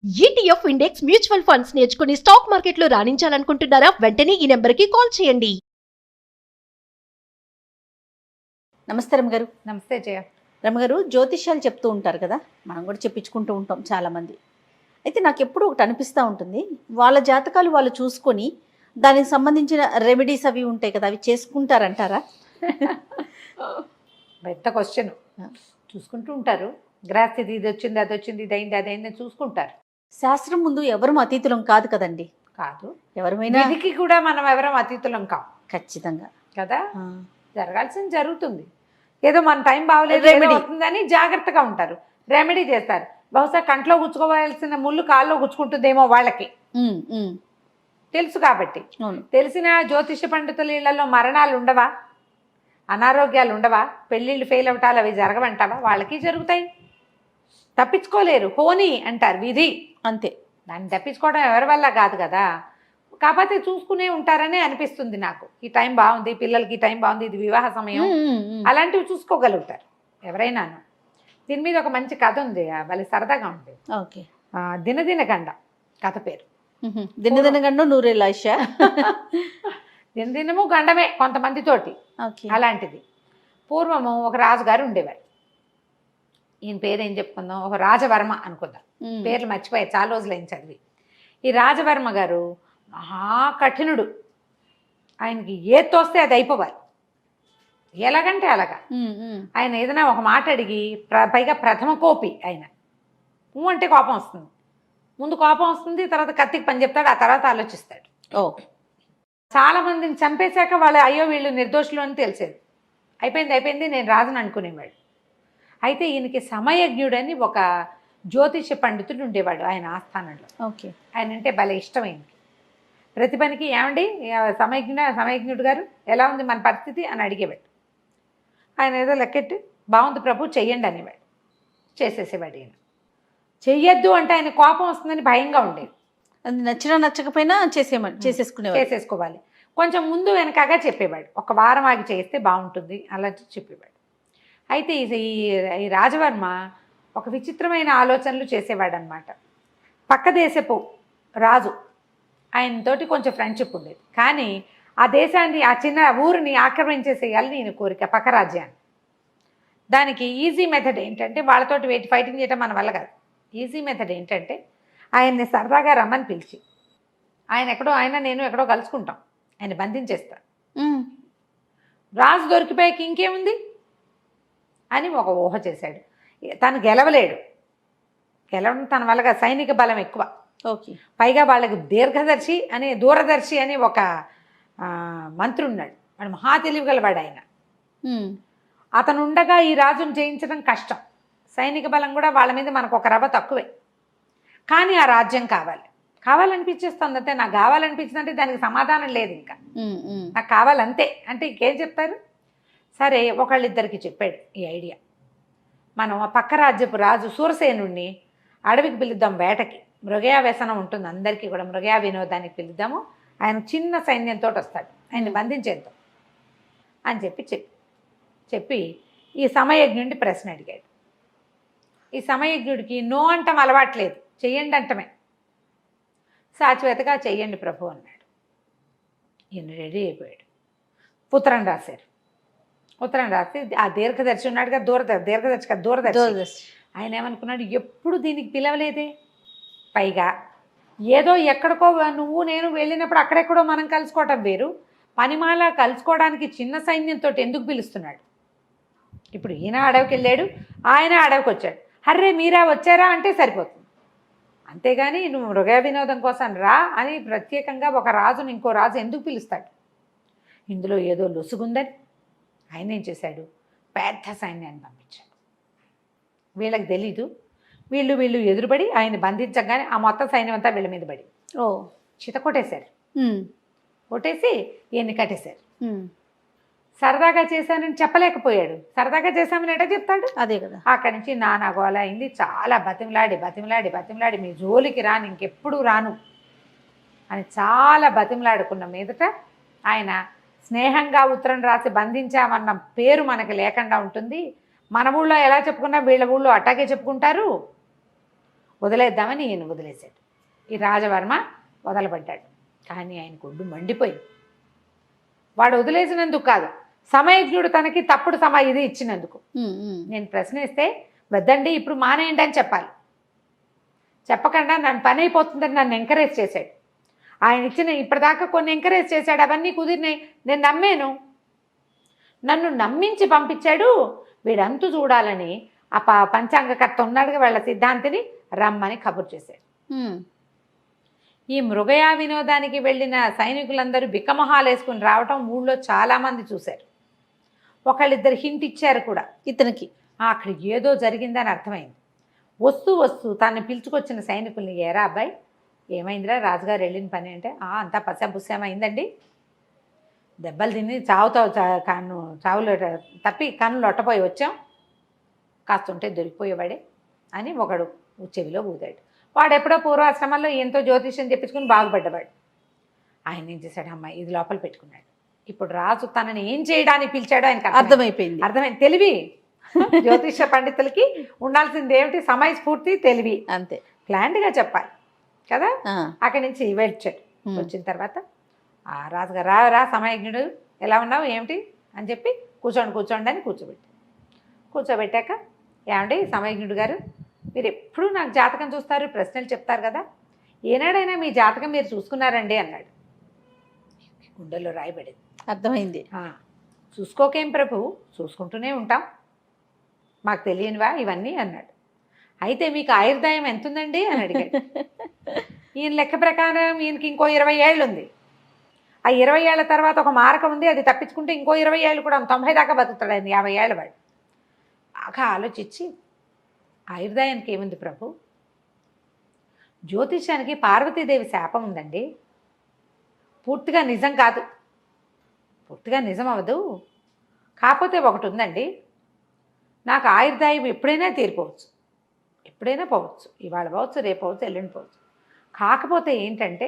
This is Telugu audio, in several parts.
ఈటీఎఫ్ ఇండెక్స్ మ్యూచువల్ ఫండ్స్ నేర్చుకుని స్టాక్ మార్కెట్లో రాణించాలనుకుంటున్నారా? వెంటనే ఈ నెంబర్కి కాల్ చేయండి. నమస్తే రమగారు. నమస్తే జయ. రమగారు, జ్యోతిష్యాలు చెప్తూ ఉంటారు కదా, మనం కూడా చెప్పించుకుంటూ ఉంటాం చాలామంది. అయితే నాకు ఎప్పుడు ఒకటి అనిపిస్తూ ఉంటుంది, వాళ్ళ జాతకాలు వాళ్ళు చూసుకొని దానికి సంబంధించిన రెమెడీస్ అవి ఉంటాయి కదా, అవి చేసుకుంటారంటారా? పెద్ద క్వశ్చన్. చూసుకుంటూ ఉంటారు, గ్రహస్థితి ఇది వచ్చింది అది వచ్చింది ఇది అయింది అది అయింది చూసుకుంటారు. శాస్త్రం ముందు ఎవరు అతీతులం కాదు కదండి. కాదు, ఎవరమైనా విధికి కూడా మనం ఎవరం అతీతులం కాం ఖచ్చితంగా కదా. ఆ. జరగాల్సింది జరుగుతుంది. ఏదో మన టైం బాగలేదు రెమెడీ అవుతుందని జాగ్రత్తగా ఉంటారు, రెమెడీ చేస్తారు. బహుశా కంట్లో గుచ్చుకోవాల్సిన ముళ్ళు కాల్లో గుచ్చుకుంటుందేమో వాళ్ళకి ఉమ్, ఉమ్. తెలుసు కాబట్టి. అవును. తెలిసిన జ్యోతిష పండితుల ఇళ్లలో మరణాలు ఉండవా, అనారోగ్యాలు ఉండవా, పెళ్ళిళ్ళు ఫెయిల్ అవటాలు అవి జరగవంటావా? వాళ్ళకి జరుగుతాయి, తప్పించుకోలేరు. హోనీ అంటారు, విధి అంతే. దాన్ని తప్పించుకోవడం ఎవరి వల్ల కాదు కదా. కాకపోతే చూసుకునే ఉంటారనే అనిపిస్తుంది నాకు. ఈ టైం బాగుంది, పిల్లలకి ఈ టైం బాగుంది, ఇది వివాహ సమయం, అలాంటివి చూసుకోగలుగుతారు ఎవరైనాను. దీని మీద ఒక మంచి కథ ఉంది, వాళ్ళ సరదాగా ఉంది. ఓకే. దినదిన గండ కథ పేరు. దినదినగండు నూరేళ్ళ ఆయుష. దినదినము గండమే కొంతమందితోటి. అలాంటిది పూర్వము ఒక రాజుగారు ఉండేవారు. ఈయన పేరు ఏం చెప్పుకుందాం, ఒక రాజవర్మ అనుకుందాం. పేర్లు మర్చిపోయాయి, చాలా రోజులైంది చదివి. ఈ రాజవర్మ గారు మహాకఠినుడు. ఆయనకి ఏది తోస్తే అది అయిపోవాలి, ఎలాగంటే అలాగా. ఆయన ఏదైనా ఒక మాట అడిగి పైగా ప్రథమ కోపి ఆయన. అంటే కోపం వస్తుంది, ముందు కోపం వస్తుంది, తర్వాత కత్తికి పని చెప్తాడు, ఆ తర్వాత ఆలోచిస్తాడు. ఓ. చాలా మందిని చంపేశాక వాళ్ళు అయ్యో వీళ్ళు నిర్దోషులు అని తెలిసేది. అయిపోయింది నేను రాజుని అనుకునేవాడు. అయితే ఈయనకి సమయజ్ఞుడని ఒక జ్యోతిష పండితుడు ఉండేవాడు ఆయన ఆస్థానంలో. ఓకే. ఆయన అంటే భలే ఇష్టం ఆయనకి. ప్రతి పనికి ఏమండి సమయజ్ఞుడు గారు ఎలా ఉంది మన పరిస్థితి అని అడిగేవాడు. ఆయన ఏదో లెక్కెట్టి బాగుంది ప్రభు చెయ్యండి అనేవాడు, చేసేసేవాడు. ఈయన చెయ్యొద్దు అంటే ఆయన కోపం వస్తుందని భయంగా ఉండేది. అది నచ్చినా నచ్చకపోయినా చేసేసుకోవాలి. కొంచెం ముందు వెనకగా చెప్పేవాడు, ఒక వారం ఆగి చేస్తే బాగుంటుంది అలా చెప్పేవాడు. అయితే ఈ రాజవర్మ ఒక విచిత్రమైన ఆలోచనలు చేసేవాడు అనమాట. పక్క దేశపు రాజు ఆయనతోటి కొంచెం ఫ్రెండ్షిప్ ఉండేది, కానీ ఆ దేశాన్ని, ఆ చిన్న ఊరిని ఆక్రమించేసేయాలని ఈయన కోరిక, పక్క రాజ్యాన్ని. దానికి ఈజీ మెథడ్ ఏంటంటే, వాళ్ళతోటి ఫైటింగ్ చేయడం మన వల్ల కాదు. ఈజీ మెథడ్ ఏంటంటే, ఆయన్ని సరదాగా రమ్మని పిలిచి, ఆయన నేను ఎక్కడో కలుసుకుంటాం, ఆయన బంధించేస్తా. రాజు దొరికిపోయాక ఇంకేముంది అని ఒక ఊహ చేశాడు. తను గెలవలేడు, గెలవడం తన వల్ల సైనిక బలం ఎక్కువ. ఓకే. పైగా వాళ్ళకి దూరదర్శి అనే ఒక మంత్రి ఉన్నాడు, వాడు మహా తెలివిగలవాడు ఆయన. అతను ఉండగా ఈ రాజును జయించడం కష్టం, సైనిక బలం కూడా వాళ్ళ మీద మనకు ఒక రవ్వ తక్కువే. కానీ ఆ రాజ్యం కావాలనిపించేస్తుంది అంతే. నాకు కావాలనిపించింది అంటే దానికి సమాధానం లేదు, ఇంకా నాకు కావాలంతే అంటే ఇంకేం చెప్తారు. సరే, ఒకళ్ళిద్దరికి చెప్పాడు ఈ ఐడియా. మనం ఆ పక్క రాజ్యపు రాజు సూరసేనుణ్ణి అడవికి పిలుద్దాం, వేటకి. మృగయా వ్యసనం ఉంటుంది అందరికీ కూడా, మృగయా వినోదానికి పిలుద్దాము. ఆయన చిన్న సైన్యంతో వస్తాడు, ఆయన్ని బంధించేద్దాం అని చెప్పి ఈ సమయజ్ఞుడిని ప్రశ్న అడిగాడు. ఈ సమయజ్ఞుడికి నో అంటం అలవాట్లేదు, చెయ్యండి అంటమే. సాచివేతగా చెయ్యండి ప్రభు అన్నాడు. ఈయన రెడీ అయిపోయాడు. ఉత్తరం రాశారు. ఉత్తరం రాసి ఆ దీర్ఘదర్శి ఉన్నాడుగా, దూరదర్శి ఆయన ఏమనుకున్నాడు, ఎప్పుడు దీనికి పిలవలేదే, పైగా ఏదో ఎక్కడికో నువ్వు నేను వెళ్ళినప్పుడు అక్కడెక్కడో మనం కలుసుకోవటం వేరు, పనిమాల కలుసుకోవడానికి చిన్న సైన్యంతో ఎందుకు పిలుస్తున్నాడు. ఇప్పుడు ఈయన అడవికి వెళ్ళాడు, ఆయన అడవికి వచ్చాడు. హర్రే మీరా వచ్చారా అంటే సరిపోతుంది, అంతేగాని నువ్వు మృగ వినోదం కోసం రా అని ప్రత్యేకంగా ఒక రాజుని ఇంకో రాజు ఎందుకు పిలుస్తాడు. ఇందులో ఏదో లొసుగుందని ఆయన ఏం చేశాడు, పెద్ద సైన్యాన్ని పంపించాడు. వీళ్ళకి తెలీదు, వీళ్ళు ఎదురుపడి ఆయన బంధించగానే ఆ మొత్తం సైన్యం అంతా వీళ్ళ మీద పడి చిత కొట్టేశారు. కొట్టేసి ఈయన్ని కట్టేశారు. సరదాగా చేశానని చెప్పలేకపోయాడు, సరదాగా చేశామని ఎట చెప్తాడు. అదే కదా. అక్కడి నుంచి నానాగోల అయింది, చాలా బతిమలాడి మీ జోలికి రాను, ఇంకెప్పుడు రాను అని చాలా బతిమలాడుకున్న మీదట ఆయన స్నేహంగా ఉత్తరం రాసి బంధించామన్న పేరు మనకి లేకుండా ఉంటుంది. మన ఊళ్ళో ఎలా చెప్పుకున్నా వీళ్ళ ఊళ్ళో అట్టాగే చెప్పుకుంటారు. వదిలేద్దామని ఈయన వదిలేశాడు. ఈ రాజవర్మ వదలబడ్డాడు. కానీ ఆయనకు ఒడ్డు మండిపోయింది. వాడు వదిలేసినందుకు కాదు, సమయజ్ఞుడు తనకి తప్పుడు ఇది ఇచ్చినందుకు. నేను ప్రశ్నిస్తే వద్దండి ఇప్పుడు మానేయండి అని చెప్పాలి. చెప్పకుండా నన్ను పని అయిపోతుందని నన్ను ఎంకరేజ్ చేశాడు. ఆయన ఇచ్చిన ఇప్పటిదాకా కొన్ని ఎంకరేజ్ చేశాడు, అవన్నీ కుదిరినాయి. నేను నమ్మాను, నన్ను నమ్మించి పంపించాడు. వీడంతు చూడాలని ఆ పంచాంగకర్త ఉన్నాడుగా వాళ్ళ సిద్ధాంతిని రమ్మని కబురు చేశాడు. ఈ మృగయా వినోదానికి వెళ్ళిన సైనికులందరూ బిక్కమొహాలు వేసుకుని రావటం ఊళ్ళో చాలామంది చూశారు. ఒకళ్ళిద్దరు హింట్ ఇచ్చారు కూడా ఇతనికి. అక్కడ ఏదో జరిగిందని అర్థమైంది. వస్తూ వస్తూ తను పిలుచుకొచ్చిన సైనికుల్ని, ఏరా అబ్బాయి ఏమైందిరా రాజుగారు వెళ్ళిన పని అంటే, అంతా పశ్చాపుస్యమైందండి, దెబ్బలు తిని చావులో తప్పి కన్నులు ఒట్టపోయి వచ్చాం, కాస్తుంటే దొరికిపోయేవాడే అని ఒకడు చెవిలో ఊదాడు. వాడు ఎప్పుడో పూర్వాశ్రమంలో ఎంతో జ్యోతిష్యం చెప్పించుకుని బాగుపడ్డవాడు. ఆయన ఏం చేశాడు, అమ్మాయి ఇది లోపల పెట్టుకున్నాడు. ఇప్పుడు రాజు తనని ఏం చేయడానికి పిలిచాడో ఆయనకు అర్థమైంది. తెలివి జ్యోతిష పండితులకి ఉండాల్సింది ఏమిటి, సమయస్ఫూర్తి, తెలివి. అంతే, ప్లాంట్గా చెప్పాలి కదా. అక్కడి నుంచి వెళ్ళాడు. వచ్చిన తర్వాత ఆ రాజుగారు రా సమయజ్ఞుడు ఎలా ఉన్నావు ఏమిటి అని చెప్పి కూర్చోండి అని కూర్చోబెట్టాక, ఏమండి సమయజ్ఞుడు గారు మీరు ఎప్పుడూ నాకు జాతకం చూస్తారు, ప్రశ్నలు చెప్తారు కదా, ఏనాడైనా మీ జాతకం మీరు చూసుకున్నారండి అన్నాడు. గుండెల్లో రాయబడింది. అర్థమైంది. చూసుకోకేం ప్రభు, చూసుకుంటూనే ఉంటాం, మాకు తెలియనివా ఇవన్నీ అన్నాడు. అయితే మీకు ఆయుర్దాయం ఎంత ఉందండి అని అడిగాడు. ఈయన లెక్క ప్రకారం ఈయనకి ఇంకో 20 ఏళ్ళు ఉంది. ఆ 20 ఏళ్ల తర్వాత ఒక మారకం ఉంది, అది తప్పించుకుంటే ఇంకో 20 ఏళ్ళు కూడా 90 దాకా బతుకుతాడు ఆయన, 50 ఏళ్ళ వాడు. బాగా ఆలోచించి, ఆయుర్దాయానికి ఏముంది ప్రభు, జ్యోతిష్యానికి పార్వతీదేవి శాపం ఉందండి, పూర్తిగా నిజం కాదు, పూర్తిగా నిజం అవ్వదు, కాకపోతే ఒకటి ఉందండి, నాకు ఆయుర్దాయం ఎప్పుడైనా తీరిపోవచ్చు, ఎప్పుడైనా పోవచ్చు, ఇవాళ పోవచ్చు, రేపు పోవచ్చు, ఎల్లుండి పోవచ్చు. కాకపోతే ఏంటంటే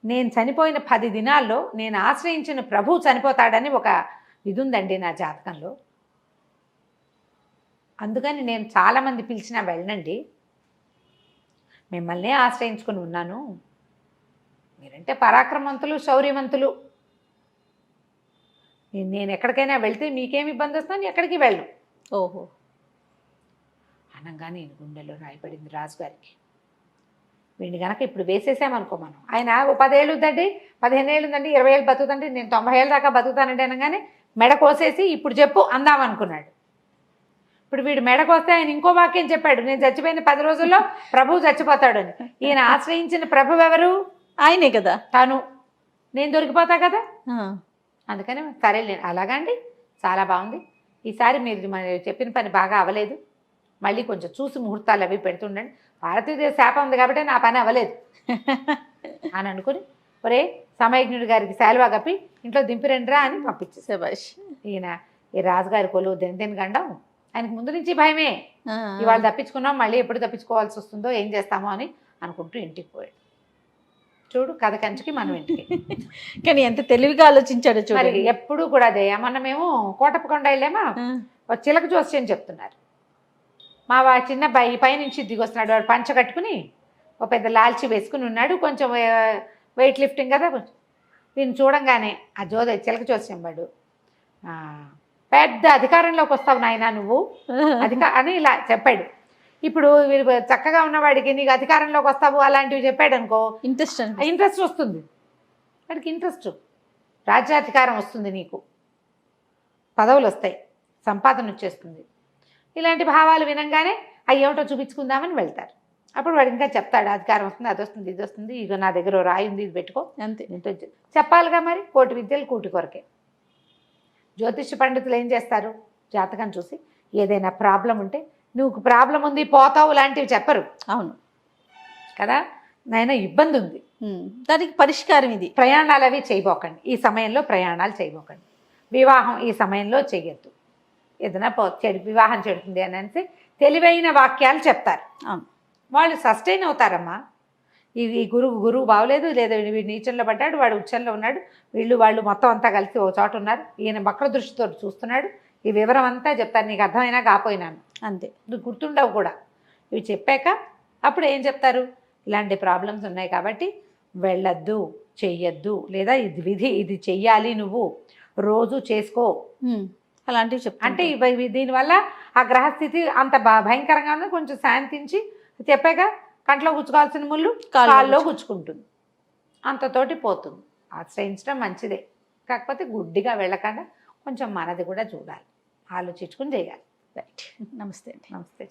నేను చనిపోయిన 10 దినాల్లో నేను ఆశ్రయించిన ప్రభువు చనిపోతాడని ఒక ఇది ఉందండి నా జాతకంలో. అందుకని నేను చాలామంది పిలిచినా వెళ్ళండి, మిమ్మల్నే ఆశ్రయించుకుని ఉన్నాను, మీరంటే పరాక్రమవంతులు, శౌర్యవంతులు, నేను ఎక్కడికైనా వెళ్తే మీకేమి ఇబ్బంది వస్తుందని ఎక్కడికి వెళ్ళను. ఓహో అనగానే గుండెలో రాయపడింది రాజుగారికి. వీడిని కనుక ఇప్పుడు వేసేసామనుకో మనం, ఆయన 10 ఏళ్ళు ఉందండి, 15 ఏళ్ళు ఉందండి, 20 ఏళ్ళు బతుకుతండి, నేను 90 ఏళ్ళ దాకా బతుకుతానండి అనగానే మెడ కోసేసి ఇప్పుడు చెప్పు అందామనుకున్నాడు. ఇప్పుడు వీడు మెడ కోస్తే ఆయన ఇంకో వాక్యం చెప్పాడు, నేను చచ్చిపోయిన 10 రోజుల్లో ప్రభువు చచ్చిపోతాడని. ఈయన ఆశ్రయించిన ప్రభువు ఎవరు? ఆయనే కదా, తను. నేను దొరికిపోతా కదా. అందుకని సరే అలాగండి, చాలా బాగుంది, ఈసారి మీరు చెప్పిన పని బాగా అవ్వలేదు, మళ్ళీ కొంచెం చూసి ముహూర్తాలు అవి పెడుతుండండి, భారతీయ శాపం ఉంది కాబట్టి నా పని అవ్వలేదు అని అనుకుని, ఒరే సమయజ్ఞుడి గారికి శాలువా కప్పి ఇంట్లో దింపిరండిరా అని పంపించేసే. ఈయన ఈ రాజుగారి కొలువు దిన గండం, ఆయనకు ముందు నుంచి భయమే, ఇవాళ తప్పించుకున్నాం, మళ్ళీ ఎప్పుడు తప్పించుకోవాల్సి వస్తుందో ఏం చేస్తామో అని అనుకుంటూ ఇంటికి పోయాడు. చూడు కథ కంచికి మనం ఇంటికి. కానీ ఎంత తెలివిగా ఆలోచించాడు చూడండి. ఎప్పుడు కూడా అదే, మనమేమో కోటప్పకొండ వెళ్ళామా, ఒక చిలక జోస్యం చెప్తున్నారు, మా చిన్న అబ్బాయి పైనుంచి దిగొస్తున్నాడు, వాడు పంచ కట్టుకుని ఒక పెద్ద లాల్చి వేసుకుని ఉన్నాడు, కొంచెం వెయిట్ లిఫ్టింగ్ కదా, కొంచెం దీన్ని చూడంగానే ఆ చిలక జోస్యం వాడు, పెద్ద అధికారంలోకి వస్తావు నాయన నువ్వు అని ఇలా చెప్పాడు. ఇప్పుడు వీరు చక్కగా ఉన్నవాడికి నీకు అధికారంలోకి వస్తావు అలాంటివి చెప్పాడు అనుకో, ఇంట్రెస్ట్ వస్తుంది వాడికి, ఇంట్రెస్ట్, రాజ్యాధికారం వస్తుంది, నీకు పదవులు వస్తాయి, సంపాదన వచ్చేస్తుంది. ఇలాంటి భావాలు వినంగానే అయ్యేమిటో చూపించుకుందామని వెళ్తారు. అప్పుడు వాడు ఇంకా చెప్తాడు, అధికారం వస్తుంది, అది వస్తుంది, ఇది వస్తుంది, ఇక నా దగ్గర రాయి ఉంది, ఇది పెట్టుకో, అంతే చెప్పాలిగా. మరి కోటి విద్యలు కూటి కొరకే. జ్యోతిష పండితులు ఏం చేస్తారు, జాతకం చూసి ఏదైనా ప్రాబ్లం ఉంటే నువ్వు ప్రాబ్లం ఉంది పోతావు లాంటివి చెప్పరు. అవును కదా, నాయన ఇబ్బంది ఉంది, దానికి పరిష్కారం ఇది, ప్రయాణాలు అవి చేయబోకండి, ఈ సమయంలో ప్రయాణాలు చేయబోకండి, వివాహం ఈ సమయంలో చెయ్యొద్దు, ఏదైనా వివాహం చెడుతుంది అని అంటే తెలివైన వాక్యాలు చెప్తారు. వాళ్ళు సస్టైన్ అవుతారమ్మా. ఇది గురువు బాగోలేదు, లేదా వీడు నీచంలో పడ్డాడు, వాడు ఉచ్చంలో ఉన్నాడు, వాళ్ళు మొత్తం అంతా కలిసి ఒక చోట ఉన్నారు, ఈయన వక్ర దృష్టితో చూస్తున్నాడు, ఈ వివరం అంతా చెప్తారు, నీకు అర్థమైనా కాపోయినాను, అంతే, నువ్వు గుర్తుండవు కూడా. ఇవి చెప్పాక అప్పుడు ఏం చెప్తారు, ఇలాంటి ప్రాబ్లమ్స్ ఉన్నాయి కాబట్టి వెళ్ళొద్దు, చెయ్యొద్దు, లేదా ఇది విధి, ఇది చెయ్యాలి, నువ్వు రోజు చేసుకో అలాంటివి చెప్తా అంటే దీనివల్ల ఆ గ్రహస్థితి అంత భయంకరంగా ఉంది, కొంచెం శాంతించి చెప్పాక కంట్లో గుచ్చుకోవాల్సిన ముళ్ళు కాల్లో గుచ్చుకుంటుంది, అంతతోటి పోతుంది. ఆశ్రయించడం మంచిదే, కాకపోతే గుడ్డిగా వెళ్ళకుండా కొంచెం మనది కూడా చూడాలి, ఆలోచించుకుని చేయాలి. రైట్. నమస్తే అండి. నమస్తే.